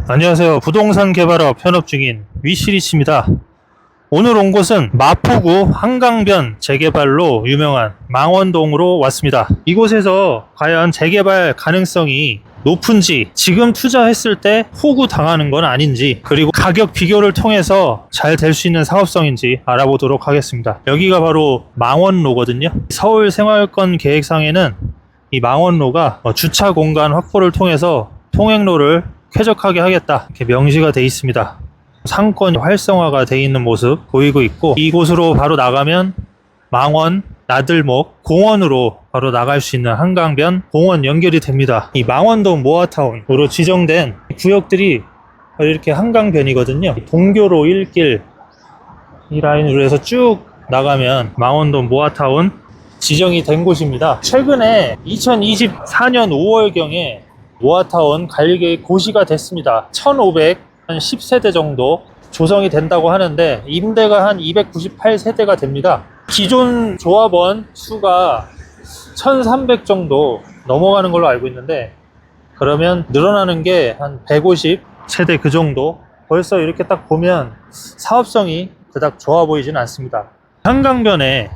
안녕하세요. 부동산 개발업 현업 중인 위시리치입니다. 오늘 온 곳은 마포구 한강변 재개발로 유명한 망원동으로 왔습니다. 이곳에서 과연 재개발 가능성이 높은지, 지금 투자했을 때 호구 당하는 건 아닌지, 그리고 가격 비교를 통해서 잘 될 수 있는 사업성인지 알아보도록 하겠습니다. 여기가 바로 망원로거든요. 서울 생활권 계획상에는 이 망원로가 주차 공간 확보를 통해서 통행로를 쾌적하게 하겠다, 이렇게 명시가 되어 있습니다. 상권이 활성화가 되어 있는 모습 보이고 있고, 이곳으로 바로 나가면 망원, 나들목, 공원으로 바로 나갈 수 있는 한강변 공원 연결이 됩니다. 이 망원동 모아타운으로 지정된 구역들이 이렇게 한강변이거든요. 동교로 1길 이 라인으로 해서 쭉 나가면 망원동 모아타운 지정이 된 곳입니다. 최근에 2024년 5월경에 모아타운 관리계획 고시가 됐습니다. 1510세대 정도 조성이 된다고 하는데 임대가 한 298세대가 됩니다. 기존 조합원 수가 1300 정도 넘어가는 걸로 알고 있는데, 그러면 늘어나는 게 한 150세대 그 정도. 벌써 이렇게 딱 보면 사업성이 그닥 좋아 보이진 않습니다. 한강변에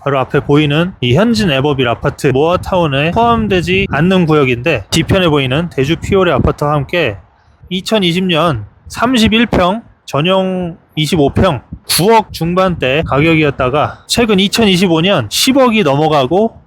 바로 앞에 보이는 이 현진 에버빌 아파트 모아타운에 포함되지 않는 구역인데, 뒤편에 보이는 대주 피오레 아파트와 함께 2020년 31평 전용 25평 9억 중반대 가격이었다가 최근 2025년 10억이 넘어가고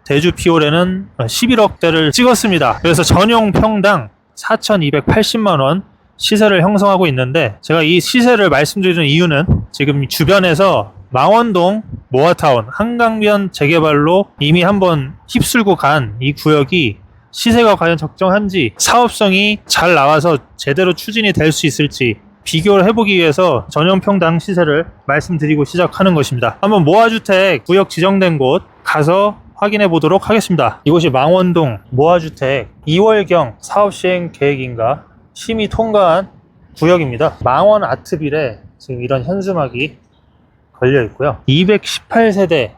대주 피오레는 11억대를 찍었습니다. 그래서 전용 평당 4,280만원 시세를 형성하고 있는데, 제가 이 시세를 말씀드리는 이유는 지금 주변에서 망원동 모아타운 한강변 재개발로 이미 한번 휩쓸고 간 이 구역이 시세가 과연 적정한지, 사업성이 잘 나와서 제대로 추진이 될 수 있을지 비교를 해보기 위해서 전용평당 시세를 말씀드리고 시작하는 것입니다. 한번 모아주택 구역 지정된 곳 가서 확인해 보도록 하겠습니다. 이곳이 망원동 모아주택 2월경 사업시행 계획인가 심의 통과한 구역입니다. 망원 아트빌에 지금 이런 현수막이 걸려 있고요. 218세대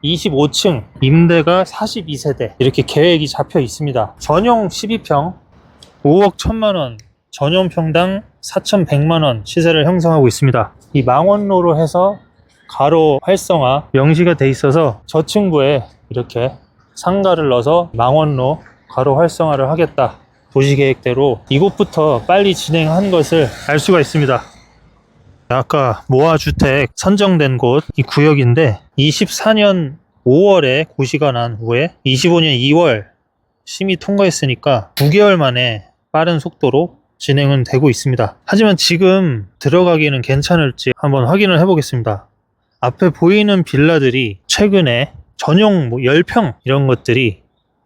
25층 임대가 42세대 이렇게 계획이 잡혀 있습니다. 전용 12평 5억 1000만원, 전용 평당 4100만원 시세를 형성하고 있습니다. 이 망원로로 해서 가로 활성화 명시가 돼 있어서 저층부에 이렇게 상가를 넣어서 망원로 가로 활성화를 하겠다, 도시계획대로 이곳부터 빨리 진행한 것을 알 수가 있습니다. 아까 모아주택 선정된 곳 이 구역인데, 24년 5월에 고시가 난 후에 25년 2월 심의 통과했으니까 9개월 만에 빠른 속도로 진행은 되고 있습니다. 하지만 지금 들어가기는 괜찮을지 한번 확인을 해보겠습니다. 앞에 보이는 빌라들이 최근에 전용 10평 이런 것들이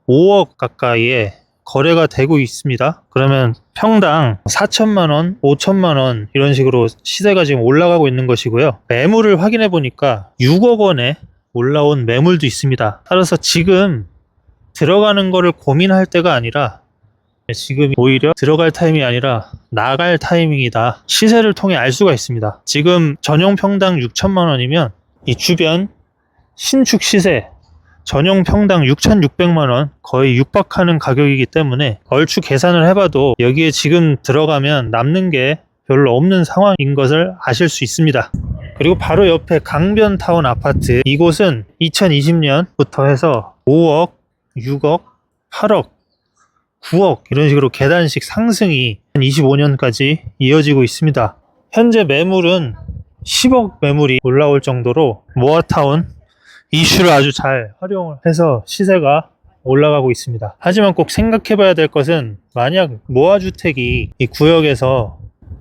5억 가까이에 거래가 되고 있습니다. 그러면 평당 4천만원, 5천만원 이런 식으로 시세가 지금 올라가고 있는 것이고요. 매물을 확인해 보니까 6억 원에 올라온 매물도 있습니다. 따라서 지금 들어가는 거를 고민할 때가 아니라, 지금 오히려 들어갈 타이밍이 아니라 나갈 타이밍이다, 시세를 통해 알 수가 있습니다. 지금 전용 평당 6천만원이면 이 주변 신축 시세 전용 평당 6,600만원 거의 육박하는 가격이기 때문에 얼추 계산을 해봐도 여기에 지금 들어가면 남는 게 별로 없는 상황인 것을 아실 수 있습니다. 그리고 바로 옆에 강변타운 아파트, 이곳은 2020년부터 해서 5억, 6억, 8억, 9억 이런 식으로 계단식 상승이 25년까지 이어지고 있습니다. 현재 매물은 10억 매물이 올라올 정도로 모아타운 이슈를 아주 잘 활용을 해서 시세가 올라가고 있습니다. 하지만 꼭 생각해 봐야 될 것은, 만약 모아주택이 이 구역에서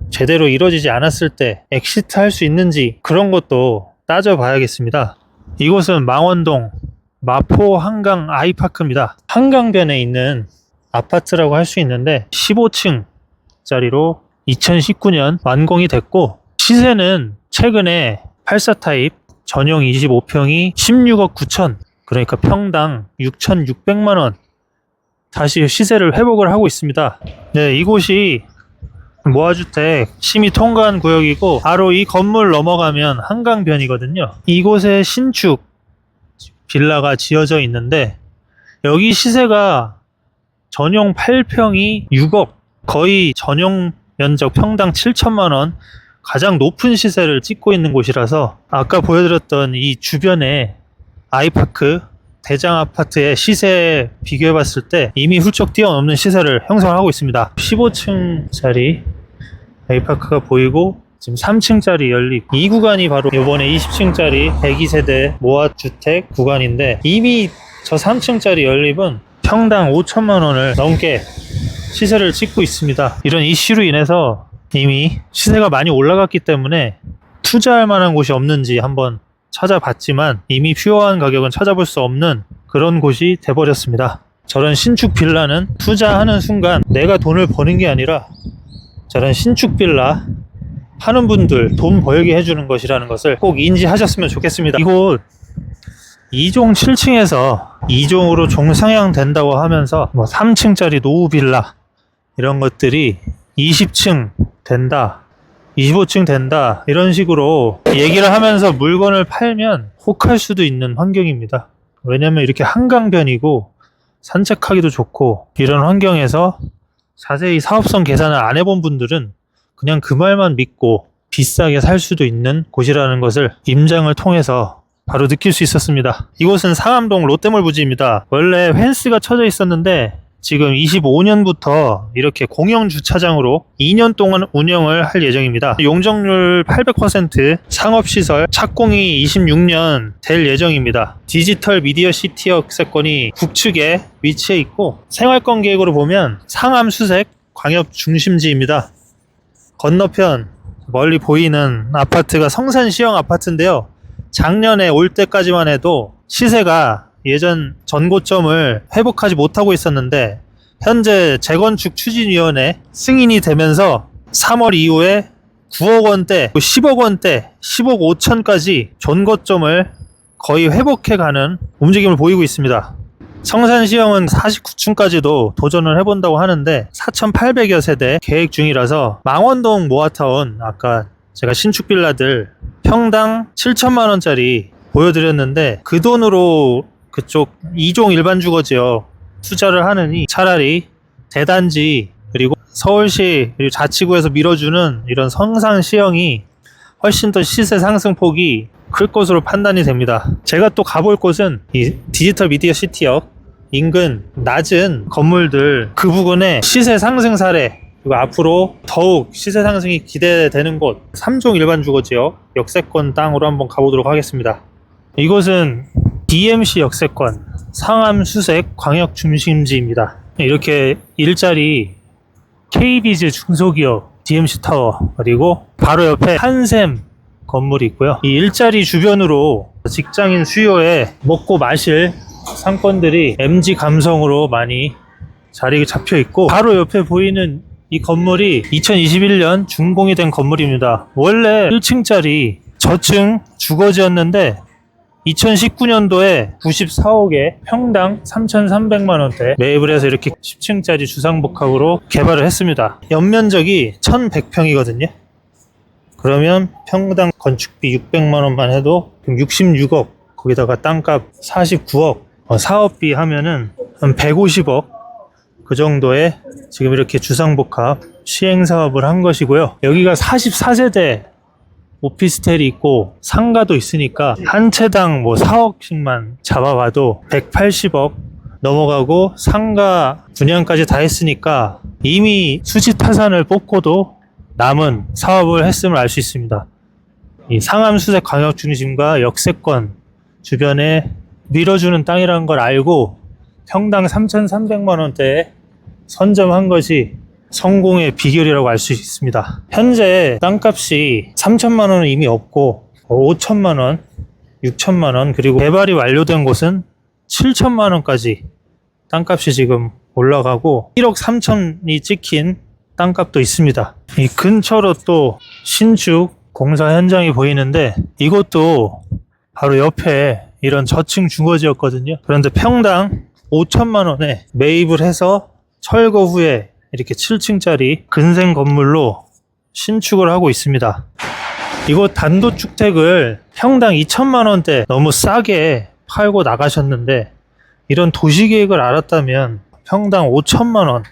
제대로 이루어지지 않았을 때 엑시트 할 수 있는지, 그런 것도 따져봐야겠습니다. 이곳은 망원동 마포 한강 아이파크입니다. 한강변에 있는 아파트라고 할 수 있는데 15층짜리로 2019년 완공이 됐고, 시세는 최근에 84 타입 전용 25평이 16억 9천, 그러니까 평당 6,600만원 다시 시세를 회복을 하고 있습니다. 네, 이곳이 모아주택 심의 통과한 구역이고, 바로 이 건물 넘어가면 한강변이거든요. 이곳에 신축 빌라가 지어져 있는데, 여기 시세가 전용 8평이 6억, 거의 전용 면적 평당 7천만 원, 가장 높은 시세를 찍고 있는 곳이라서 아까 보여드렸던 이 주변에 아이파크, 대장 아파트의 시세 비교해 봤을 때 이미 훌쩍 뛰어넘는 시세를 형성하고 있습니다. 15층짜리 아이파크가 보이고 지금 3층짜리 연립, 이 구간이 바로 이번에 20층짜리 102세대 모아주택 구간인데, 이미 저 3층짜리 연립은 평당 5천만 원을 넘게 시세를 찍고 있습니다. 이런 이슈로 인해서 이미 시세가 많이 올라갔기 때문에 투자할 만한 곳이 없는지 한번 찾아봤지만 이미 퓨어한 가격은 찾아볼 수 없는 그런 곳이 돼버렸습니다. 저런 신축 빌라는 투자하는 순간 내가 돈을 버는 게 아니라 저런 신축 빌라 하는 분들 돈 벌게 해주는 것이라는 것을 꼭 인지하셨으면 좋겠습니다. 이곳 2종 7층에서 2종으로 종상향 된다고 하면서 뭐 3층짜리 노후 빌라 이런 것들이 20층 된다, 25층 된다, 이런 식으로 얘기를 하면서 물건을 팔면 혹할 수도 있는 환경입니다. 왜냐면 이렇게 한강변이고 산책하기도 좋고 이런 환경에서 자세히 사업성 계산을 안 해본 분들은 그냥 그 말만 믿고 비싸게 살 수도 있는 곳이라는 것을 임장을 통해서 바로 느낄 수 있었습니다. 이곳은 상암동 롯데몰 부지입니다. 원래 펜스가 쳐져 있었는데 지금 25년부터 이렇게 공영 주차장으로 2년 동안 운영을 할 예정입니다. 용적률 800%, 상업시설 착공이 26년 될 예정입니다. 디지털 미디어 시티 역세권이 북측에 위치해 있고, 생활권 계획으로 보면 상암 수색 광역 중심지입니다. 건너편 멀리 보이는 아파트가 성산시형 아파트인데요. 작년에 올 때까지만 해도 시세가 예전 전고점을 회복하지 못하고 있었는데, 현재 재건축 추진위원회 승인이 되면서 3월 이후에 9억 원대, 10억 원대, 10억 5천까지 전고점을 거의 회복해가는 움직임을 보이고 있습니다. 성산시형은 49층까지도 도전을 해본다고 하는데 4,800여 세대 계획 중이라서, 망원동 모아타운 아까 제가 신축 빌라들 평당 7천만 원짜리 보여드렸는데 그 돈으로 그쪽 2종 일반 주거지역 투자를 하느니 차라리 대단지, 그리고 서울시 그리고 자치구에서 밀어주는 이런 성산시형이 훨씬 더 시세 상승폭이 클 것으로 판단이 됩니다. 제가 또 가볼 곳은 이 디지털 미디어 시티역 인근 낮은 건물들 그 부근에 시세 상승 사례, 그리고 앞으로 더욱 시세 상승이 기대되는 곳 3종 일반 주거지역 역세권 땅으로 한번 가보도록 하겠습니다. 이곳은 DMC 역세권 상암 수색 광역 중심지입니다. 이렇게 일자리 KB즈 중소기업 DMC 타워, 그리고 바로 옆에 한샘 건물이 있고요. 이 일자리 주변으로 직장인 수요에 먹고 마실 상권들이 MG 감성으로 많이 자리 잡혀 있고, 바로 옆에 보이는 이 건물이 2021년 준공이 된 건물입니다. 원래 1층짜리 저층 주거지였는데 2019년도에 94억에 평당 3,300만 원대 매입을 해서 이렇게 10층짜리 주상복합으로 개발을 했습니다. 연면적이 1,100평이거든요. 그러면 평당 건축비 600만 원만 해도 66억, 거기다가 땅값 49억, 사업비 하면은 한 150억 그 정도의 지금 이렇게 주상복합 시행사업을 한 것이고요. 여기가 44세대 오피스텔이 있고 상가도 있으니까 한 채당 뭐 4억씩만 잡아봐도 180억 넘어가고, 상가 분양까지 다 했으니까 이미 수지 타산을 뽑고도 남은 사업을 했음을 알 수 있습니다. 이 상암 수색 광역 중심과 역세권 주변에 밀어주는 땅이라는 걸 알고 평당 3,300만 원대에 선점한 것이 성공의 비결이라고 알 수 있습니다. 현재 땅값이 3천만 원은 이미 없고 5천만 원, 6천만 원, 그리고 개발이 완료된 곳은 7천만 원까지 땅값이 지금 올라가고 1억 3천이 찍힌 땅값도 있습니다. 이 근처로 또 신축 공사 현장이 보이는데 이것도 바로 옆에 이런 저층 주거지였거든요. 그런데 평당 5천만 원에 매입을 해서 철거 후에 이렇게 7층짜리 근생 건물로 신축을 하고 있습니다. 이곳 단독주택을 평당 2천만 원대 너무 싸게 팔고 나가셨는데, 이런 도시계획을 알았다면 평당 5천만 원,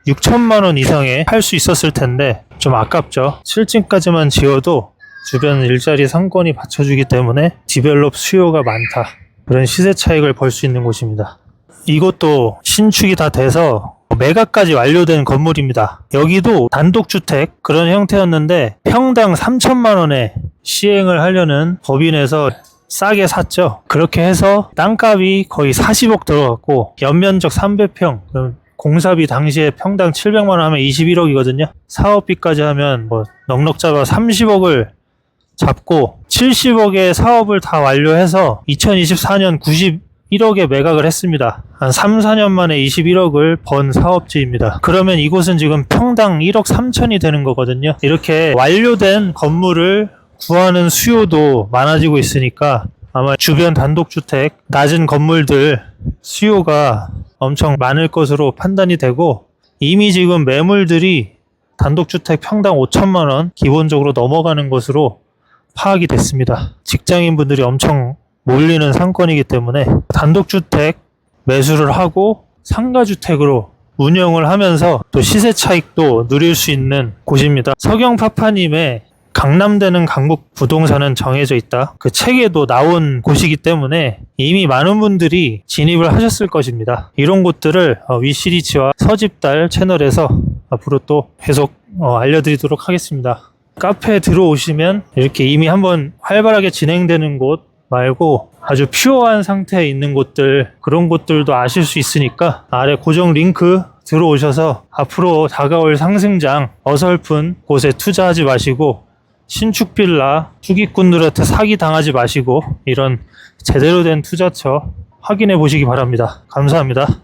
6천만 원 이상에 할 수 있었을 텐데 좀 아깝죠. 7층까지만 지어도 주변 일자리 상권이 받쳐주기 때문에 디벨롭 수요가 많다. 그런 시세 차익을 벌 수 있는 곳입니다. 이것도 신축이 다 돼서 매각까지 완료된 건물입니다. 여기도 단독주택 그런 형태였는데 평당 3천만 원에 시행을 하려는 법인에서 싸게 샀죠. 그렇게 해서 땅값이 거의 40억 들어갔고 연면적 300평, 공사비 당시에 평당 700만 원 하면 21억이거든요. 사업비까지 하면 뭐 넉넉 잡아 30억을 잡고 70억의 사업을 다 완료해서 2024년 91억에 매각을 했습니다. 한 3, 4년 만에 21억을 번 사업지입니다. 그러면 이곳은 지금 평당 1억 3천이 되는 거거든요. 이렇게 완료된 건물을 구하는 수요도 많아지고 있으니까 아마 주변 단독주택, 낮은 건물들 수요가 엄청 많을 것으로 판단이 되고 이미 지금 매물들이 단독주택 평당 5천만 원 기본적으로 넘어가는 것으로 파악이 됐습니다. 직장인분들이 엄청 몰리는 상권이기 때문에 단독주택 매수를 하고 상가주택으로 운영을 하면서 또 시세 차익도 누릴 수 있는 곳입니다. 서경파파님의 강남되는 강북 부동산은 정해져 있다. 그 책에도 나온 곳이기 때문에 이미 많은 분들이 진입을 하셨을 것입니다. 이런 곳들을 위시리치와 서집달 채널에서 앞으로 또 계속 알려드리도록 하겠습니다. 카페에 들어오시면 이렇게 이미 한번 활발하게 진행되는 곳 말고 아주 퓨어한 상태에 있는 곳들, 그런 곳들도 아실 수 있으니까 아래 고정 링크 들어오셔서 앞으로 다가올 상승장 어설픈 곳에 투자하지 마시고 신축 빌라 투기꾼들한테 사기 당하지 마시고 이런 제대로 된 투자처 확인해 보시기 바랍니다. 감사합니다.